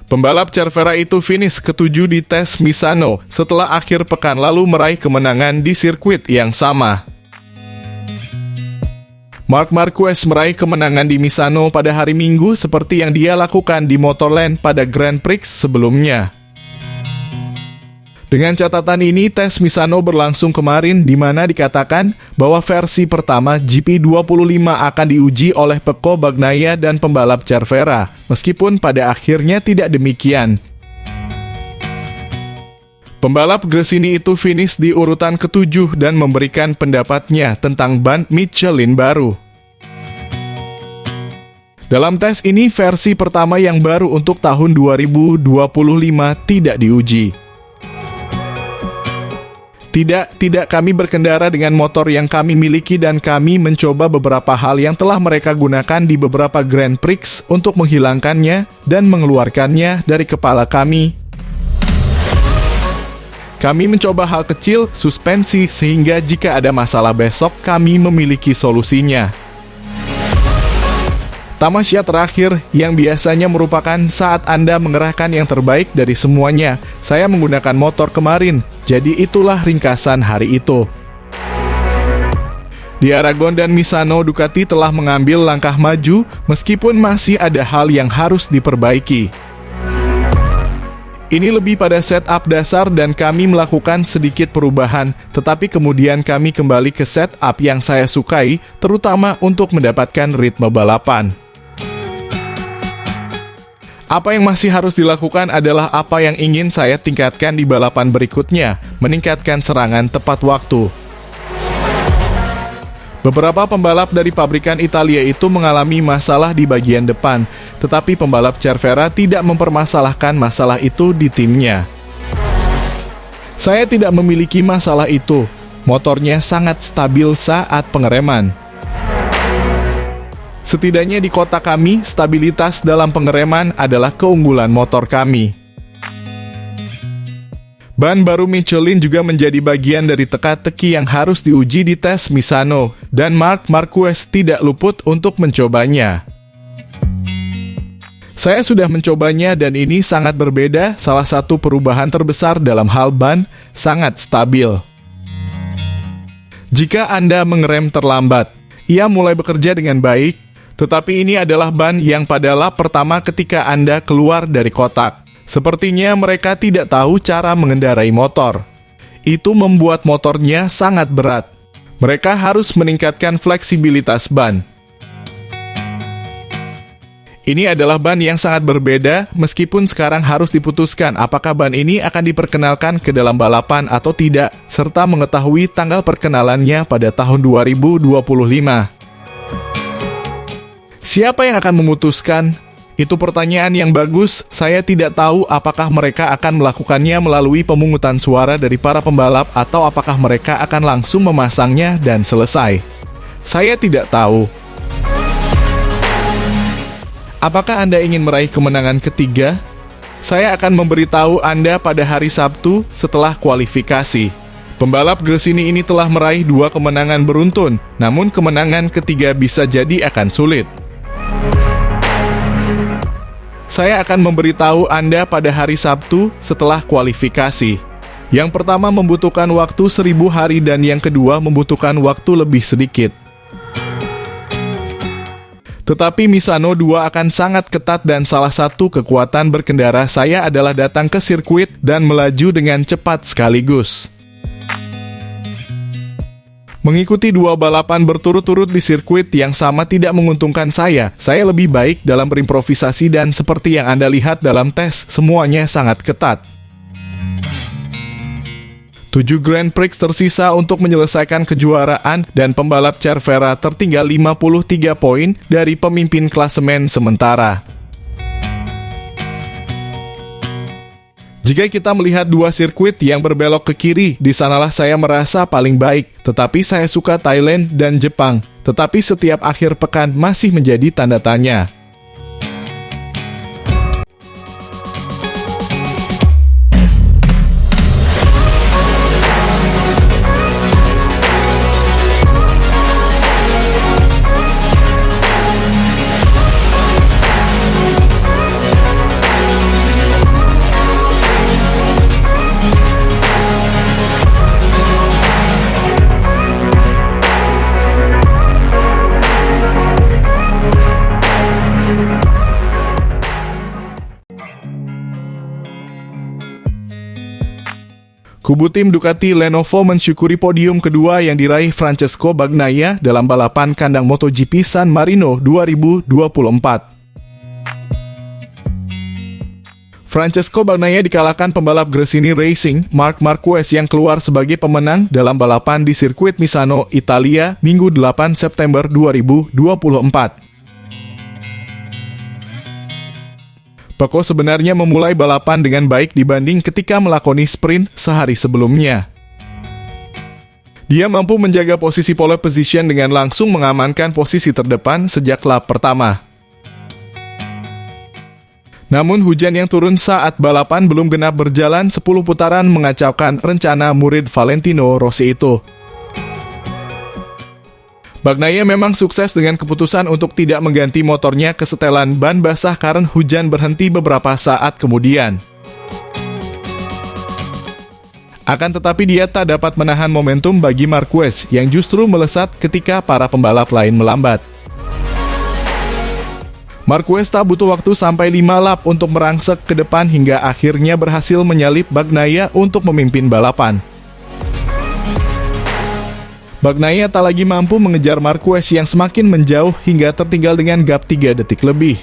Pembalap Cervera itu finish ketujuh di tes Misano setelah akhir pekan lalu meraih kemenangan di sirkuit yang sama. Marc Marquez meraih kemenangan di Misano pada hari Minggu seperti yang dia lakukan di Motorland pada Grand Prix sebelumnya. Dengan catatan ini, tes Misano berlangsung kemarin di mana dikatakan bahwa versi pertama GP25 akan diuji oleh Pecco Bagnaia dan pembalap Cervera, meskipun pada akhirnya tidak demikian. Pembalap Gresini itu finish di urutan ke-7 dan memberikan pendapatnya tentang ban Michelin baru. Dalam tes ini, versi pertama yang baru untuk tahun 2025 tidak diuji. Tidak, kami berkendara dengan motor yang kami miliki dan kami mencoba beberapa hal yang telah mereka gunakan di beberapa Grand Prix untuk menghilangkannya dan mengeluarkannya dari kepala kami. Kami mencoba hal kecil, suspensi, sehingga jika ada masalah besok, kami memiliki solusinya. Tamasya terakhir yang biasanya merupakan saat Anda mengerahkan yang terbaik dari semuanya. Saya menggunakan motor kemarin, jadi itulah ringkasan hari itu. Di Aragon dan Misano, Ducati telah mengambil langkah maju meskipun masih ada hal yang harus diperbaiki. Ini lebih pada setup dasar dan kami melakukan sedikit perubahan, tetapi kemudian kami kembali ke setup yang saya sukai, terutama untuk mendapatkan ritme balapan. Apa yang masih harus dilakukan adalah apa yang ingin saya tingkatkan di balapan berikutnya, meningkatkan serangan tepat waktu. Beberapa pembalap dari pabrikan Italia itu mengalami masalah di bagian depan, tetapi pembalap Cervera tidak mempermasalahkan masalah itu di timnya. Saya tidak memiliki masalah itu, motornya sangat stabil saat pengereman. Setidaknya di kota kami, stabilitas dalam pengereman adalah keunggulan motor kami. Ban baru Michelin juga menjadi bagian dari teka-teki yang harus diuji di tes Misano, dan Marc Marquez tidak luput untuk mencobanya. Saya sudah mencobanya dan ini sangat berbeda, salah satu perubahan terbesar dalam hal ban, sangat stabil. Jika Anda mengerem terlambat, ia mulai bekerja dengan baik, tetapi ini adalah ban yang pada lap pertama ketika Anda keluar dari kotak. Sepertinya mereka tidak tahu cara mengendarai motor. Itu membuat motornya sangat berat. Mereka harus meningkatkan fleksibilitas ban. Ini adalah ban yang sangat berbeda, meskipun sekarang harus diputuskan apakah ban ini akan diperkenalkan ke dalam balapan atau tidak, serta mengetahui tanggal perkenalannya pada tahun 2025. Siapa yang akan memutuskan? Itu pertanyaan yang bagus. Saya tidak tahu apakah mereka akan melakukannya melalui pemungutan suara dari para pembalap atau apakah mereka akan langsung memasangnya dan selesai. Saya tidak tahu. Apakah Anda ingin meraih kemenangan ketiga? Saya akan memberitahu Anda pada hari Sabtu setelah kualifikasi. Pembalap Gresini ini telah meraih 2 kemenangan beruntun, namun kemenangan ketiga bisa jadi akan sulit. Saya akan memberitahu Anda pada hari Sabtu setelah kualifikasi. Yang pertama membutuhkan waktu 1000 hari dan yang kedua membutuhkan waktu lebih sedikit. Tetapi Misano 2 akan sangat ketat dan salah satu kekuatan berkendara saya adalah datang ke sirkuit dan melaju dengan cepat sekaligus. Mengikuti 2 balapan berturut-turut di sirkuit yang sama tidak menguntungkan saya. Saya lebih baik dalam berimprovisasi dan seperti yang Anda lihat dalam tes, semuanya sangat ketat. 7 Grand Prix tersisa untuk menyelesaikan kejuaraan dan pembalap Cervera tertinggal 53 poin dari pemimpin klasemen sementara. Jika kita melihat 2 sirkuit yang berbelok ke kiri, di sanalah saya merasa paling baik. Tetapi saya suka Thailand dan Jepang. Tetapi setiap akhir pekan masih menjadi tanda tanya. Kubu tim Ducati Lenovo mensyukuri podium kedua yang diraih Francesco Bagnaia dalam balapan kandang MotoGP San Marino 2024. Francesco Bagnaia dikalahkan pembalap Gresini Racing, Marc Marquez yang keluar sebagai pemenang dalam balapan di sirkuit Misano, Italia, Minggu 8 September 2024. Pecco sebenarnya memulai balapan dengan baik dibanding ketika melakoni sprint sehari sebelumnya. Dia mampu menjaga posisi pole position dengan langsung mengamankan posisi terdepan sejak lap pertama. Namun hujan yang turun saat balapan belum genap berjalan 10 putaran mengacaukan rencana murid Valentino Rossi itu. Bagnaia memang sukses dengan keputusan untuk tidak mengganti motornya ke setelan ban basah karena hujan berhenti beberapa saat kemudian. Akan tetapi dia tak dapat menahan momentum bagi Marquez yang justru melesat ketika para pembalap lain melambat. Marquez tak butuh waktu sampai 5 lap untuk merangsek ke depan hingga akhirnya berhasil menyalip Bagnaia untuk memimpin balapan. Bagnaia tak lagi mampu mengejar Marquez yang semakin menjauh hingga tertinggal dengan gap 3 detik lebih.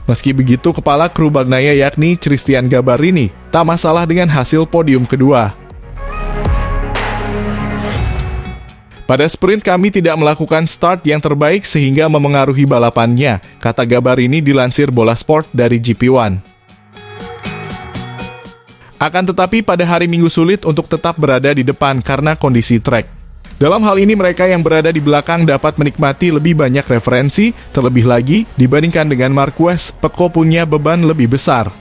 Meski begitu, kepala kru Bagnaia yakni Cristian Gabarini tak masalah dengan hasil podium kedua. Pada sprint kami tidak melakukan start yang terbaik sehingga memengaruhi balapannya, kata Gabarini dilansir Bola Sport dari GP1. Akan tetapi pada hari Minggu sulit untuk tetap berada di depan karena kondisi trek. Dalam hal ini mereka yang berada di belakang dapat menikmati lebih banyak referensi, terlebih lagi dibandingkan dengan Marquez, Pecco punya beban lebih besar.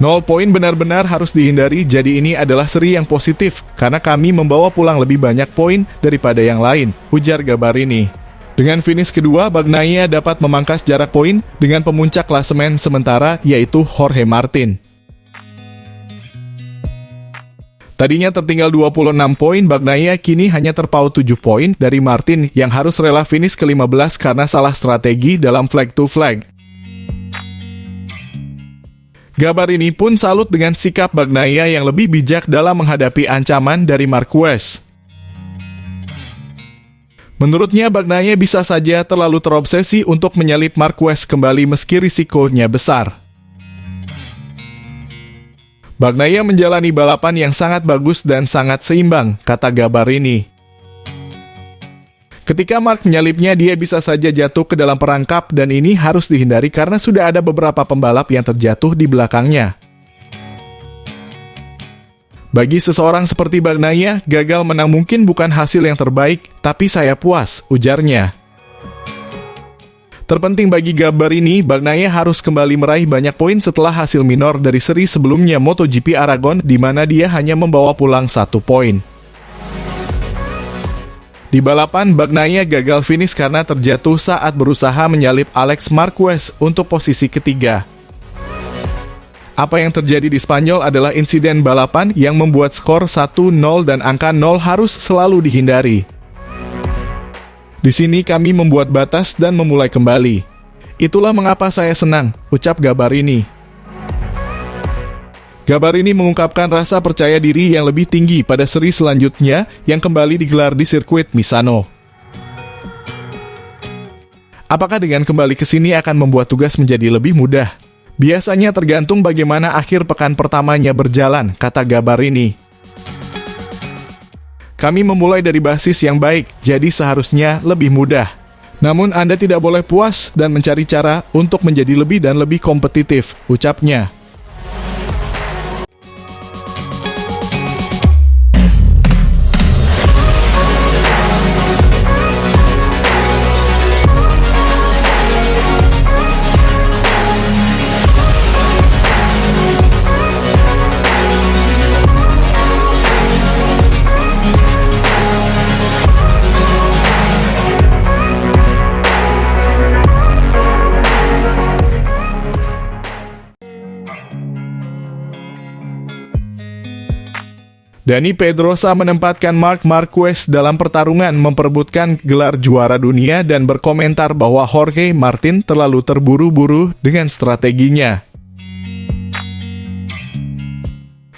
0 poin benar-benar harus dihindari, jadi ini adalah seri yang positif karena kami membawa pulang lebih banyak poin daripada yang lain, ujar Gabarini. Dengan finish kedua, Bagnaia dapat memangkas jarak poin dengan pemuncak klasemen sementara yaitu Jorge Martin. Tadinya tertinggal 26 poin, Bagnaia kini hanya terpaut 7 poin dari Martin yang harus rela finish ke-15 karena salah strategi dalam flag to flag. Gabarini pun salut dengan sikap Bagnaia yang lebih bijak dalam menghadapi ancaman dari Marquez. Menurutnya, Bagnaia bisa saja terlalu terobsesi untuk menyalip Marquez kembali meski risikonya besar. Bagnaia menjalani balapan yang sangat bagus dan sangat seimbang, kata Gabarini. Ketika Marc menyalipnya, dia bisa saja jatuh ke dalam perangkap dan ini harus dihindari karena sudah ada beberapa pembalap yang terjatuh di belakangnya. Bagi seseorang seperti Bagnaia, gagal menang mungkin bukan hasil yang terbaik, tapi saya puas, ujarnya. Terpenting bagi Gabarini, Bagnaia harus kembali meraih banyak poin setelah hasil minor dari seri sebelumnya MotoGP Aragon, di mana dia hanya membawa pulang 1 poin. Di balapan, Bagnaia gagal finish karena terjatuh saat berusaha menyalip Alex Marquez untuk posisi ketiga. Apa yang terjadi di Spanyol adalah insiden balapan yang membuat skor 1-0 dan angka 0 harus selalu dihindari. Di sini kami membuat batas dan memulai kembali. Itulah mengapa saya senang, ucap Gabarini. Gabarini mengungkapkan rasa percaya diri yang lebih tinggi pada seri selanjutnya yang kembali digelar di sirkuit Misano. Apakah dengan kembali ke sini akan membuat tugas menjadi lebih mudah? Biasanya tergantung bagaimana akhir pekan pertamanya berjalan, kata Gabarini. Kami memulai dari basis yang baik, jadi seharusnya lebih mudah. Namun Anda tidak boleh puas dan mencari cara untuk menjadi lebih dan lebih kompetitif, ucapnya. Dani Pedrosa menempatkan Marc Marquez dalam pertarungan memperebutkan gelar juara dunia dan berkomentar bahwa Jorge Martin terlalu terburu-buru dengan strateginya.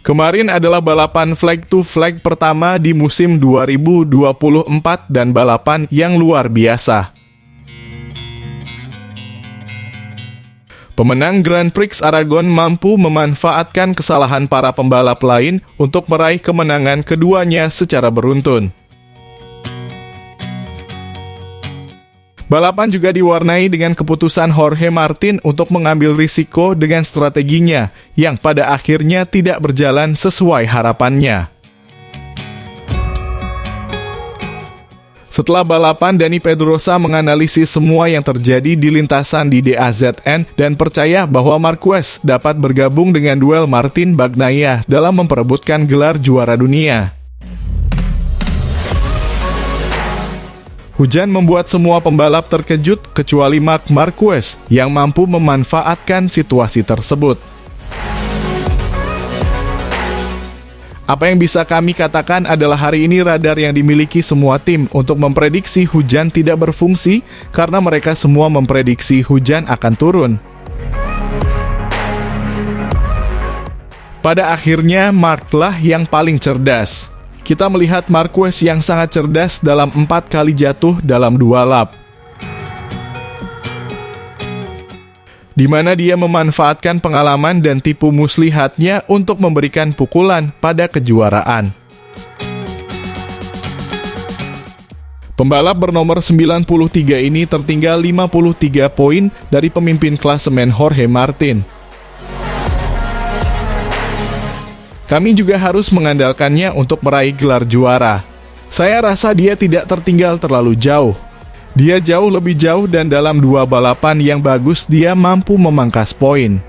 Kemarin adalah balapan flag to flag pertama di musim 2024 dan balapan yang luar biasa. Pemenang Grand Prix Aragon mampu memanfaatkan kesalahan para pembalap lain untuk meraih kemenangan keduanya secara beruntun. Balapan juga diwarnai dengan keputusan Jorge Martin untuk mengambil risiko dengan strateginya yang pada akhirnya tidak berjalan sesuai harapannya. Setelah balapan, Dani Pedrosa menganalisis semua yang terjadi di lintasan di DAZN dan percaya bahwa Marquez dapat bergabung dengan duel Martin Bagnaia dalam memperebutkan gelar juara dunia. Hujan membuat semua pembalap terkejut kecuali Marc Marquez yang mampu memanfaatkan situasi tersebut. Apa yang bisa kami katakan adalah hari ini radar yang dimiliki semua tim untuk memprediksi hujan tidak berfungsi karena mereka semua memprediksi hujan akan turun. Pada akhirnya Marc lah yang paling cerdas. Kita melihat Marquez yang sangat cerdas dalam 4 kali jatuh dalam 2 lap. Di mana dia memanfaatkan pengalaman dan tipu muslihatnya untuk memberikan pukulan pada kejuaraan. Pembalap bernomor 93 ini tertinggal 53 poin dari pemimpin klasemen Jorge Martin. Kami juga harus mengandalkannya untuk meraih gelar juara. Saya rasa dia tidak tertinggal terlalu jauh. Dia jauh lebih jauh dan dalam 2 balapan yang bagus dia mampu memangkas poin.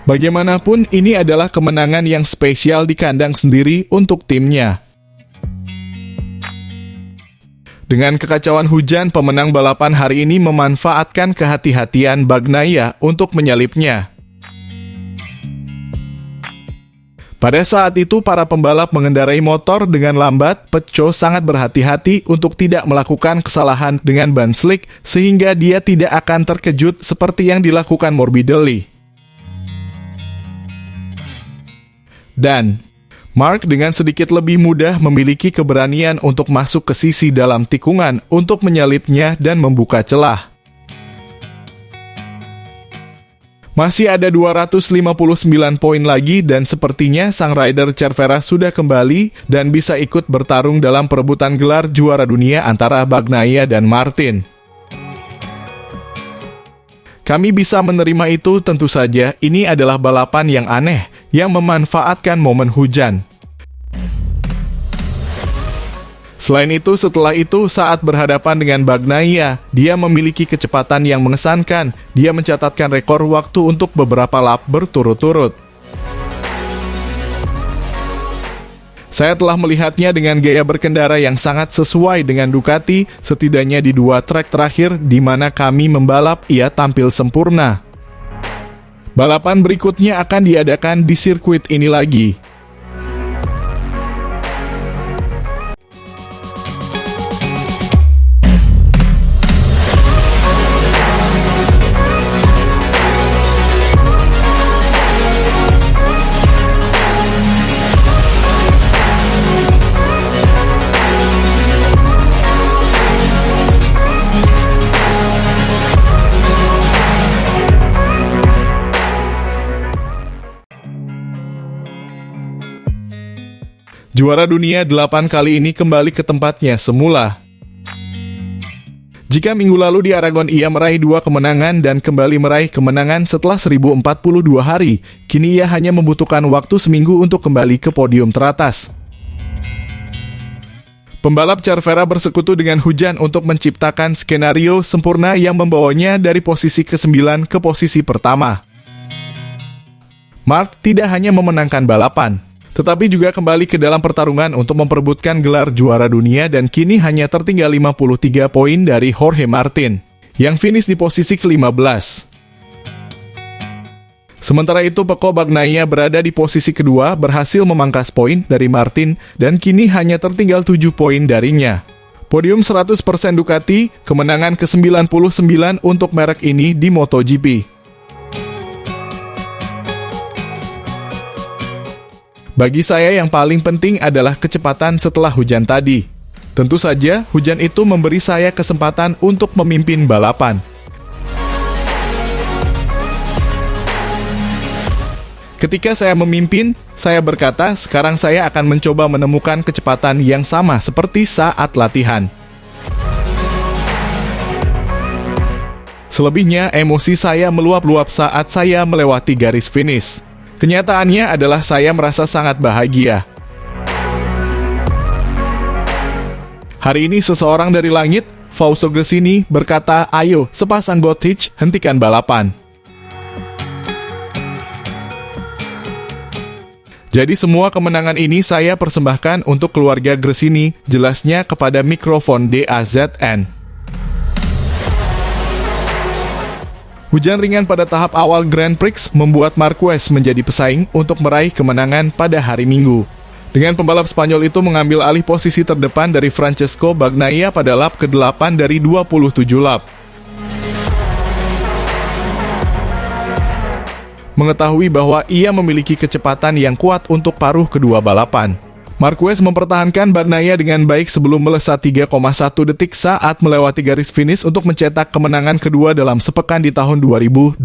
Bagaimanapun ini adalah kemenangan yang spesial di kandang sendiri untuk timnya. Dengan kekacauan hujan, pemenang balapan hari ini memanfaatkan kehati-hatian Bagnaia untuk menyalipnya. Pada saat itu, para pembalap mengendarai motor dengan lambat. Pecco sangat berhati-hati untuk tidak melakukan kesalahan dengan ban slick, sehingga dia tidak akan terkejut seperti yang dilakukan Morbidelli. Dan Marc dengan sedikit lebih mudah memiliki keberanian untuk masuk ke sisi dalam tikungan untuk menyalipnya dan membuka celah. Masih ada 259 poin lagi dan sepertinya sang rider Cervera sudah kembali dan bisa ikut bertarung dalam perebutan gelar juara dunia antara Bagnaia dan Martin. Kami bisa menerima itu tentu saja. Ini adalah balapan yang aneh yang memanfaatkan momen hujan. Selain itu, setelah itu, saat berhadapan dengan Bagnaia, dia memiliki kecepatan yang mengesankan. Dia mencatatkan rekor waktu untuk beberapa lap berturut-turut. Saya telah melihatnya dengan gaya berkendara yang sangat sesuai dengan Ducati, setidaknya di 2 trek terakhir di mana kami membalap, ia tampil sempurna. Balapan berikutnya akan diadakan di sirkuit ini lagi. Juara dunia 8 kali ini kembali ke tempatnya semula. Jika minggu lalu di Aragon ia meraih 2 kemenangan dan kembali meraih kemenangan setelah 1042 hari, kini ia hanya membutuhkan waktu seminggu untuk kembali ke podium teratas. Pembalap Cervera bersekutu dengan hujan untuk menciptakan skenario sempurna yang membawanya dari posisi ke-9 ke posisi pertama. Marc tidak hanya memenangkan balapan, tetapi juga kembali ke dalam pertarungan untuk memperebutkan gelar juara dunia dan kini hanya tertinggal 53 poin dari Jorge Martin, yang finish di posisi ke-15. Sementara itu, Pecco Bagnaia berada di posisi kedua, berhasil memangkas poin dari Martin dan kini hanya tertinggal 7 poin darinya. Podium 100% Ducati, kemenangan ke-99 untuk merek ini di MotoGP. Bagi saya yang paling penting adalah kecepatan setelah hujan tadi. Tentu saja, hujan itu memberi saya kesempatan untuk memimpin balapan. Ketika saya memimpin, saya berkata, sekarang saya akan mencoba menemukan kecepatan yang sama seperti saat latihan. Selebihnya, emosi saya meluap-luap saat saya melewati garis finish. Kenyataannya adalah saya merasa sangat bahagia. Hari ini seseorang dari langit, Fausto Gresini, berkata, "Ayo, sepasang Botich, hentikan balapan." Jadi semua kemenangan ini saya persembahkan untuk keluarga Gresini, jelasnya kepada mikrofon DAZN. Hujan ringan pada tahap awal Grand Prix membuat Marquez menjadi pesaing untuk meraih kemenangan pada hari Minggu. Dengan pembalap Spanyol itu mengambil alih posisi terdepan dari Francesco Bagnaia pada lap ke-8 dari 27 lap. Mengetahui bahwa ia memiliki kecepatan yang kuat untuk paruh kedua balapan, Marquez mempertahankan Bagnaia dengan baik sebelum melesat 3,1 detik saat melewati garis finish untuk mencetak kemenangan kedua dalam sepekan di tahun 2024.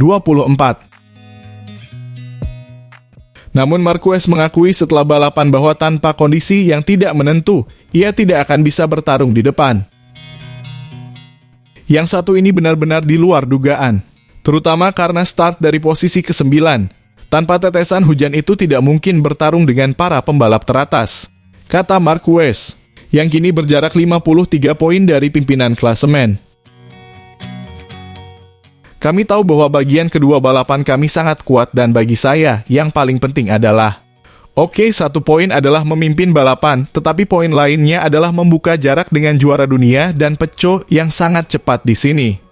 Namun Marquez mengakui setelah balapan bahwa tanpa kondisi yang tidak menentu, ia tidak akan bisa bertarung di depan. Yang satu ini benar-benar di luar dugaan, terutama karena start dari posisi ke-9. Tanpa tetesan hujan itu tidak mungkin bertarung dengan para pembalap teratas, kata Marquez, yang kini berjarak 53 poin dari pimpinan klasemen. Kami tahu bahwa bagian kedua balapan kami sangat kuat dan bagi saya, yang paling penting adalah, oke, 1 poin adalah memimpin balapan, tetapi poin lainnya adalah membuka jarak dengan juara dunia dan Pecco yang sangat cepat di sini.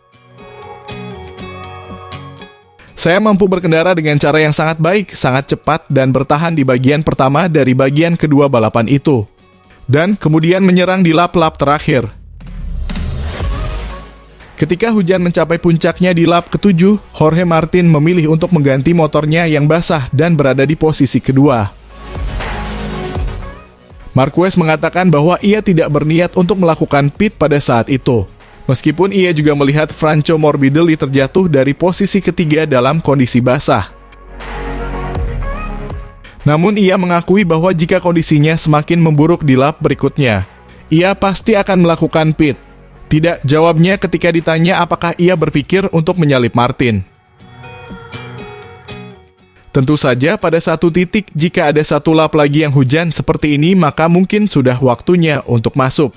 Saya mampu berkendara dengan cara yang sangat baik, sangat cepat, dan bertahan di bagian pertama dari bagian kedua balapan itu. Dan kemudian menyerang di lap-lap terakhir. Ketika hujan mencapai puncaknya di lap ke-7, Jorge Martin memilih untuk mengganti motornya yang basah dan berada di posisi kedua. Marquez mengatakan bahwa ia tidak berniat untuk melakukan pit pada saat itu. Meskipun ia juga melihat Franco Morbidelli terjatuh dari posisi ketiga dalam kondisi basah. Namun ia mengakui bahwa jika kondisinya semakin memburuk di lap berikutnya, ia pasti akan melakukan pit. Tidak, jawabnya ketika ditanya apakah ia berpikir untuk menyalip Martin. Tentu saja pada satu titik jika ada satu lap lagi yang hujan seperti ini maka mungkin sudah waktunya untuk masuk.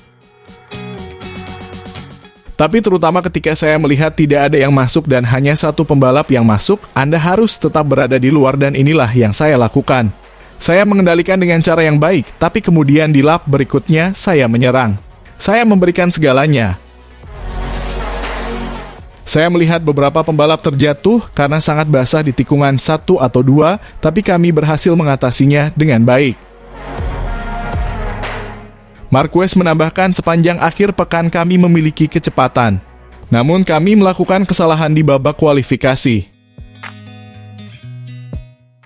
Tapi terutama ketika saya melihat tidak ada yang masuk dan hanya satu pembalap yang masuk, Anda harus tetap berada di luar dan inilah yang saya lakukan. Saya mengendalikan dengan cara yang baik, tapi kemudian di lap berikutnya saya menyerang. Saya memberikan segalanya. Saya melihat beberapa pembalap terjatuh karena sangat basah di tikungan 1 atau 2, tapi kami berhasil mengatasinya dengan baik. Marquez menambahkan sepanjang akhir pekan kami memiliki kecepatan. Namun kami melakukan kesalahan di babak kualifikasi.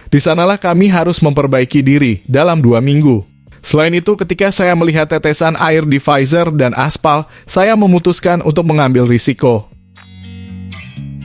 Di sanalah kami harus memperbaiki diri dalam 2 minggu. Selain itu, ketika saya melihat tetesan air di visor dan aspal, saya memutuskan untuk mengambil risiko.